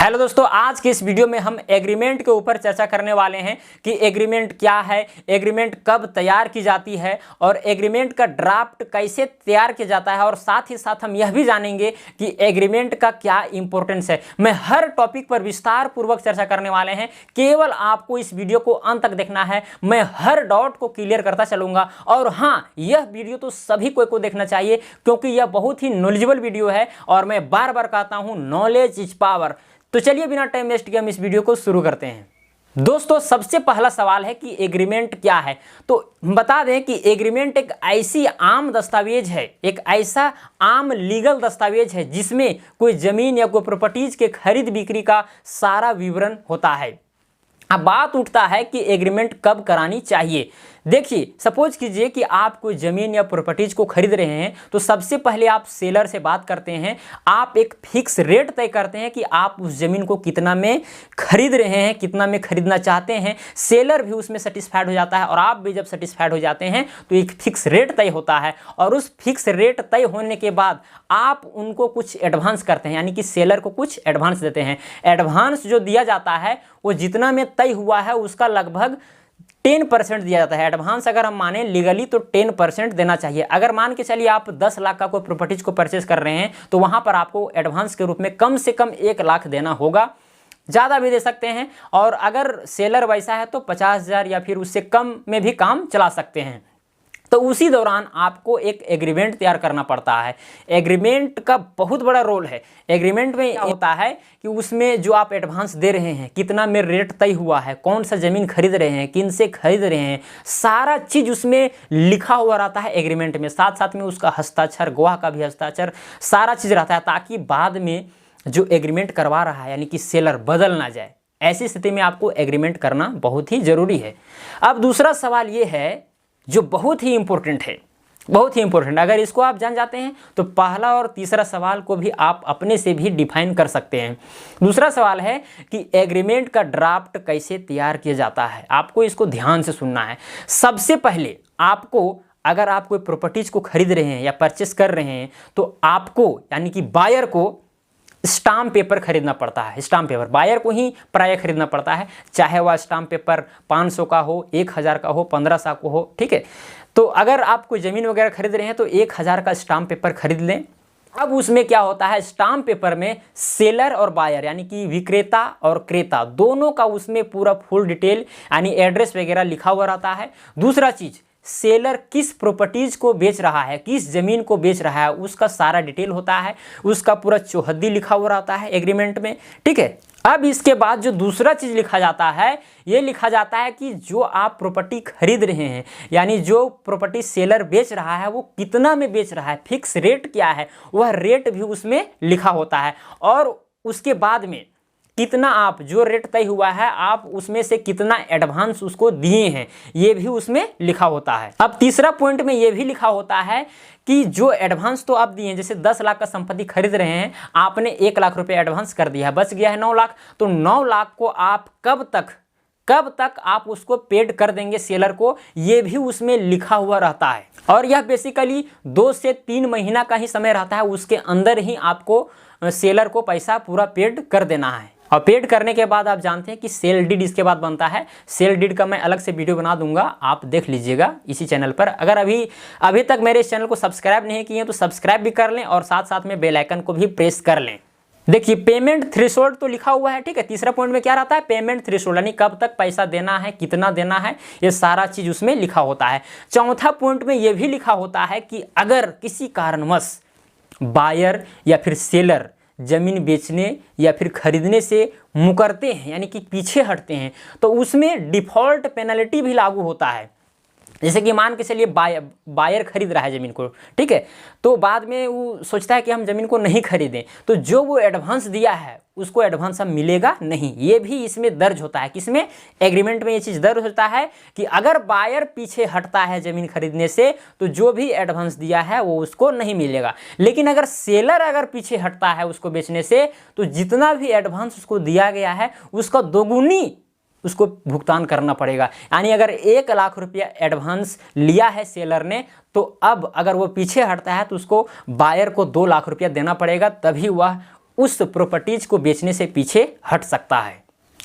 Hello दोस्तों, आज के इस वीडियो में हम एग्रीमेंट के ऊपर चर्चा करने वाले हैं कि एग्रीमेंट क्या है, एग्रीमेंट कब तैयार की जाती है और एग्रीमेंट का ड्राफ्ट कैसे तैयार किया जाता है और साथ ही साथ हम यह भी जानेंगे कि एग्रीमेंट का क्या इंपॉर्टेंस है। मैं हर टॉपिक पर विस्तार पूर्वक चर्चा करने वाले हैं, केवल आपको इस वीडियो को अंत तक देखना है। मैं हर डाउट को क्लियर करता चलूंगा और हाँ, यह वीडियो तो सभी को देखना चाहिए क्योंकि यह बहुत ही नॉलेजेबल वीडियो है और मैं बार बार कहता हूँ, नॉलेज इज पावर। तो चलिए बिना टाइम वेस्ट किए हम इस वीडियो को शुरू करते हैं। दोस्तों, सबसे पहला सवाल है कि एग्रीमेंट क्या है। तो बता दें कि एग्रीमेंट एक ऐसी आम दस्तावेज है, एक ऐसा आम लीगल दस्तावेज है जिसमें कोई जमीन या कोई प्रॉपर्टीज के खरीद बिक्री का सारा विवरण होता है। अब बात उठता है कि एग्रीमेंट कब करानी चाहिए। देखिए, सपोज कीजिए कि आप कोई ज़मीन या प्रॉपर्टीज को खरीद रहे हैं, तो सबसे पहले आप सेलर से बात करते हैं। आप एक फिक्स रेट तय करते हैं कि आप उस ज़मीन को कितना में खरीद रहे हैं, कितना में खरीदना चाहते हैं। सेलर भी उसमें सेटिस्फाइड हो जाता है और आप भी जब सेटिस्फाइड हो जाते हैं तो एक फिक्स रेट तय होता है और उस फिक्स रेट तय होने के बाद आप उनको कुछ एडवांस करते हैं, यानी कि सेलर को कुछ एडवांस देते हैं। एडवांस जो दिया जाता है वो जितना में तय हुआ है उसका लगभग 10% दिया जाता है। एडवांस अगर हम माने लीगली तो 10% देना चाहिए। अगर मान के चलिए आप 10 लाख का कोई प्रॉपर्टीज को परचेज कर रहे हैं तो वहां पर आपको एडवांस के रूप में कम से कम 1 लाख देना होगा, ज़्यादा भी दे सकते हैं। और अगर सेलर वैसा है तो 50,000 या फिर उससे कम में भी काम चला सकते हैं। तो उसी दौरान आपको एक एग्रीमेंट तैयार करना पड़ता है। एग्रीमेंट का बहुत बड़ा रोल है। एग्रीमेंट में होता है कि उसमें जो आप एडवांस दे रहे हैं, कितना में रेट तय हुआ है, कौन सा ज़मीन खरीद रहे हैं, किन से खरीद रहे हैं, सारा चीज़ उसमें लिखा हुआ रहता है एग्रीमेंट में। साथ साथ में उसका हस्ताक्षर, गवाह का भी हस्ताक्षर, सारा चीज़ रहता है ताकि बाद में जो एग्रीमेंट करवा रहा है यानी कि सेलर बदल ना जाए। ऐसी स्थिति में आपको एग्रीमेंट करना बहुत ही ज़रूरी है। अब दूसरा सवाल ये है जो बहुत ही इंपॉर्टेंट है, बहुत ही इंपॉर्टेंट। अगर इसको आप जान जाते हैं तो पहला और तीसरा सवाल को भी आप अपने से भी डिफाइन कर सकते हैं। दूसरा सवाल है कि एग्रीमेंट का ड्राफ्ट कैसे तैयार किया जाता है। आपको इसको ध्यान से सुनना है। सबसे पहले आपको, अगर आप कोई प्रॉपर्टीज को खरीद रहे हैं या परचेस कर रहे हैं तो आपको यानी कि बायर को स्टाम्प पेपर खरीदना पड़ता है। स्टाम्प पेपर बायर को ही प्राय खरीदना पड़ता है, चाहे वह स्टाम्प पेपर 500 का हो, 1000 का हो, 1500 का हो, ठीक है। तो अगर आप कोई ज़मीन वगैरह खरीद रहे हैं तो 1000 का स्टाम्प पेपर खरीद लें। अब उसमें क्या होता है, स्टाम्प पेपर में सेलर और बायर यानी कि विक्रेता और क्रेता दोनों का उसमें पूरा फुल डिटेल यानी एड्रेस वगैरह लिखा हुआ रहता है। दूसरा चीज़, सेलर किस प्रॉपर्टीज को बेच रहा है, किस जमीन को बेच रहा है, उसका सारा डिटेल होता है, उसका पूरा चौहद्दी लिखा हुआ रहता है एग्रीमेंट में, ठीक है। अब इसके बाद जो दूसरा चीज़ लिखा जाता है, ये लिखा जाता है कि जो आप प्रॉपर्टी खरीद रहे हैं यानी जो प्रॉपर्टी सेलर बेच रहा है वो कितना में बेच रहा है, फिक्स रेट क्या है, वह रेट भी उसमें लिखा होता है। और उसके बाद में कितना आप, जो रेट तय हुआ है, आप उसमें से कितना एडवांस उसको दिए हैं, ये भी उसमें लिखा होता है। अब तीसरा पॉइंट में ये भी लिखा होता है कि जो एडवांस तो आप दिए हैं, जैसे 10 लाख का संपत्ति खरीद रहे हैं, आपने 1 लाख रुपए एडवांस कर दिया है, बच गया है 9 लाख। तो 9 लाख को आप कब तक आप उसको पेड कर देंगे सेलर को, ये भी उसमें लिखा हुआ रहता है। और यह बेसिकली 2 से 3 महीना का ही समय रहता है, उसके अंदर ही आपको सेलर को पैसा पूरा पेड कर देना है। और पेड करने के बाद आप जानते हैं कि सेल डीड इसके बाद बनता है। सेल डीड का मैं अलग से वीडियो बना दूंगा, आप देख लीजिएगा इसी चैनल पर। अगर अभी तक मेरे इस चैनल को सब्सक्राइब नहीं किए तो सब्सक्राइब भी कर लें और साथ साथ में बेल आइकन को भी प्रेस कर लें। देखिए, पेमेंट थ्रेशोल्ड तो लिखा हुआ है, ठीक है। तीसरा पॉइंट में क्या रहता है, पेमेंट थ्रेशोल्ड यानी कब तक पैसा देना है, कितना देना है, ये सारा चीज उसमें लिखा होता है। चौथा पॉइंट में ये भी लिखा होता है कि अगर किसी कारणवश बायर या फिर सेलर जमीन बेचने या फिर खरीदने से मुकरते हैं यानी कि पीछे हटते हैं तो उसमें डिफॉल्ट पेनल्टी भी लागू होता है। जैसे कि मान के चलिए बायर खरीद रहा है ज़मीन को, ठीक है, तो बाद में वो सोचता है कि हम ज़मीन को नहीं खरीदें, तो जो वो एडवांस दिया है उसको एडवांस अब मिलेगा नहीं। ये भी इसमें दर्ज होता है, किसमें, एग्रीमेंट में ये चीज़ दर्ज होता है कि अगर बायर पीछे हटता है ज़मीन खरीदने से तो जो भी एडवांस दिया है वो उसको नहीं मिलेगा। लेकिन अगर सेलर पीछे हटता है उसको बेचने से तो जितना भी एडवांस उसको दिया गया है उसका दोगुनी उसको भुगतान करना पड़ेगा। यानी अगर 1 लाख रुपया एडवांस लिया है सेलर ने तो अब अगर वो पीछे हटता है तो उसको बायर को 2 लाख रुपया देना पड़ेगा, तभी वह उस प्रॉपर्टीज को बेचने से पीछे हट सकता है।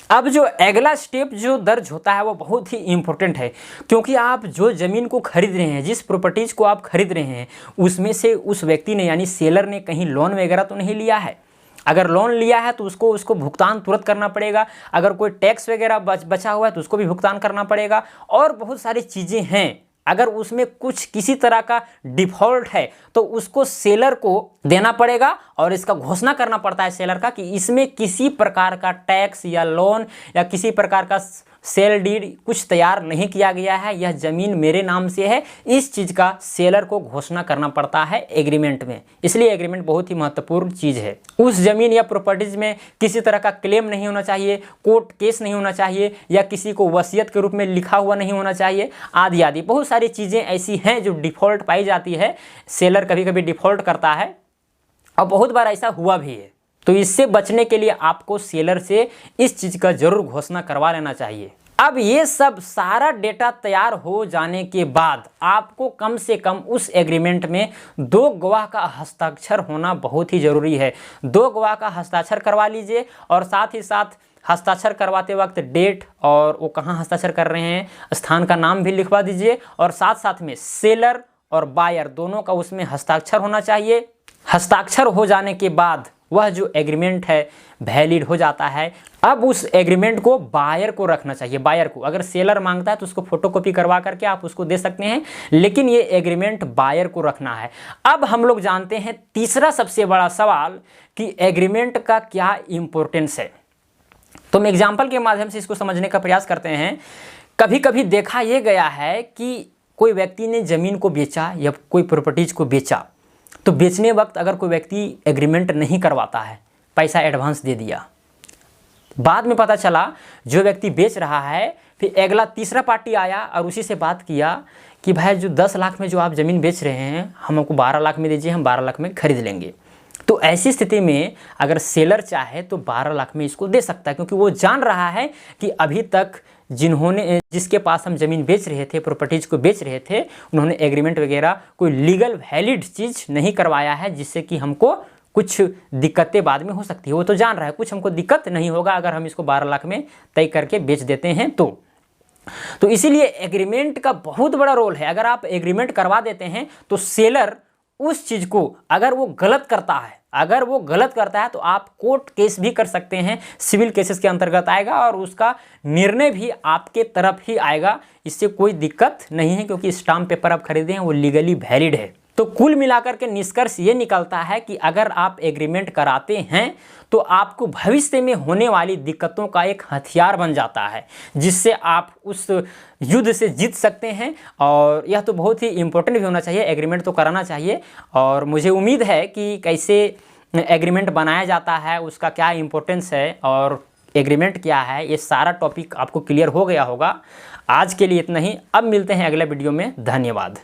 अब जो अगला स्टेप जो दर्ज होता है वो बहुत ही इम्पोर्टेंट है, क्योंकि आप जो ज़मीन को खरीद रहे हैं, जिस प्रॉपर्टीज़ को आप खरीद रहे हैं, उसमें से उस व्यक्ति ने यानी सेलर ने कहीं लोन वगैरह तो नहीं लिया है। अगर लोन लिया है तो उसको भुगतान तुरंत करना पड़ेगा। अगर कोई टैक्स वगैरह बचा हुआ है तो उसको भी भुगतान करना पड़ेगा, और बहुत सारी चीज़ें हैं। अगर उसमें कुछ किसी तरह का डिफ़ॉल्ट है तो उसको सेलर को देना पड़ेगा, और इसका घोषणा करना पड़ता है सेलर का कि इसमें किसी प्रकार का टैक्स या लोन या किसी प्रकार का सेल डीड कुछ तैयार नहीं किया गया है, यह ज़मीन मेरे नाम से है। इस चीज़ का सेलर को घोषणा करना पड़ता है एग्रीमेंट में। इसलिए एग्रीमेंट बहुत ही महत्वपूर्ण चीज़ है। उस ज़मीन या प्रॉपर्टीज़ में किसी तरह का क्लेम नहीं होना चाहिए, कोर्ट केस नहीं होना चाहिए, या किसी को वसीयत के रूप में लिखा हुआ नहीं होना चाहिए, आदि आदि बहुत सारी चीज़ें ऐसी हैं जो डिफ़ॉल्ट पाई जाती है। सेलर कभी कभी डिफ़ॉल्ट करता है, और बहुत बार ऐसा हुआ भी है। तो इससे बचने के लिए आपको सेलर से इस चीज़ का जरूर घोषणा करवा लेना चाहिए। अब ये सब सारा डेटा तैयार हो जाने के बाद आपको कम से कम उस एग्रीमेंट में 2 गवाह का हस्ताक्षर होना बहुत ही ज़रूरी है। 2 गवाह का हस्ताक्षर करवा लीजिए, और साथ ही साथ हस्ताक्षर करवाते वक्त डेट और वो कहाँ हस्ताक्षर कर रहे हैं, स्थान का नाम भी लिखवा दीजिए, और साथ साथ में सेलर और बायर दोनों का उसमें हस्ताक्षर होना चाहिए। हस्ताक्षर हो जाने के बाद वह जो एग्रीमेंट है वैलिड हो जाता है। अब उस एग्रीमेंट को बायर को रखना चाहिए। बायर को, अगर सेलर मांगता है तो उसको फोटोकॉपी करवा करके आप उसको दे सकते हैं, लेकिन ये एग्रीमेंट बायर को रखना है। अब हम लोग जानते हैं तीसरा सबसे बड़ा सवाल कि एग्रीमेंट का क्या इंपॉर्टेंस है। तो हम एग्जाम्पल के माध्यम से इसको समझने का प्रयास करते हैं। कभी कभी देखा यह गया है कि कोई व्यक्ति ने ज़मीन को बेचा या कोई प्रॉपर्टीज़ को बेचा, तो बेचने वक्त अगर कोई व्यक्ति एग्रीमेंट नहीं करवाता है, पैसा एडवांस दे दिया, बाद में पता चला जो व्यक्ति बेच रहा है, फिर अगला तीसरा पार्टी आया और उसी से बात किया कि भाई जो 10 लाख में जो आप ज़मीन बेच रहे हैं, हमको 12 लाख में दीजिए, हम 12 लाख में खरीद लेंगे। तो ऐसी स्थिति में अगर सेलर चाहे तो 12 लाख में इसको दे सकता है, क्योंकि वो जान रहा है कि अभी तक जिसके पास हम ज़मीन बेच रहे थे, प्रॉपर्टीज़ को बेच रहे थे, उन्होंने एग्रीमेंट वगैरह कोई लीगल वैलिड चीज़ नहीं करवाया है, जिससे कि हमको कुछ दिक्कतें बाद में हो सकती है। वो तो जान रहा है कुछ हमको दिक्कत नहीं होगा अगर हम इसको 12 लाख में तय करके बेच देते हैं तो इसीलिए एग्रीमेंट का बहुत बड़ा रोल है। अगर आप एग्रीमेंट करवा देते हैं तो सेलर उस चीज़ को अगर वो गलत करता है तो आप कोर्ट केस भी कर सकते हैं, सिविल केसेस के अंतर्गत आएगा, और उसका निर्णय भी आपके तरफ ही आएगा। इससे कोई दिक्कत नहीं है, क्योंकि स्टाम्प पेपर आप खरीदे हैं वो लीगली वैलिड है। तो कुल मिलाकर के निष्कर्ष ये निकलता है कि अगर आप एग्रीमेंट कराते हैं तो आपको भविष्य में होने वाली दिक्कतों का एक हथियार बन जाता है, जिससे आप उस युद्ध से जीत सकते हैं। और यह तो बहुत ही इम्पोर्टेंट भी होना चाहिए, एग्रीमेंट तो कराना चाहिए। और मुझे उम्मीद है कि कैसे एग्रीमेंट बनाया जाता है, उसका क्या इम्पोर्टेंस है और एग्रीमेंट क्या है, ये सारा टॉपिक आपको क्लियर हो गया होगा। आज के लिए इतना ही, अब मिलते हैं अगले वीडियो में। धन्यवाद।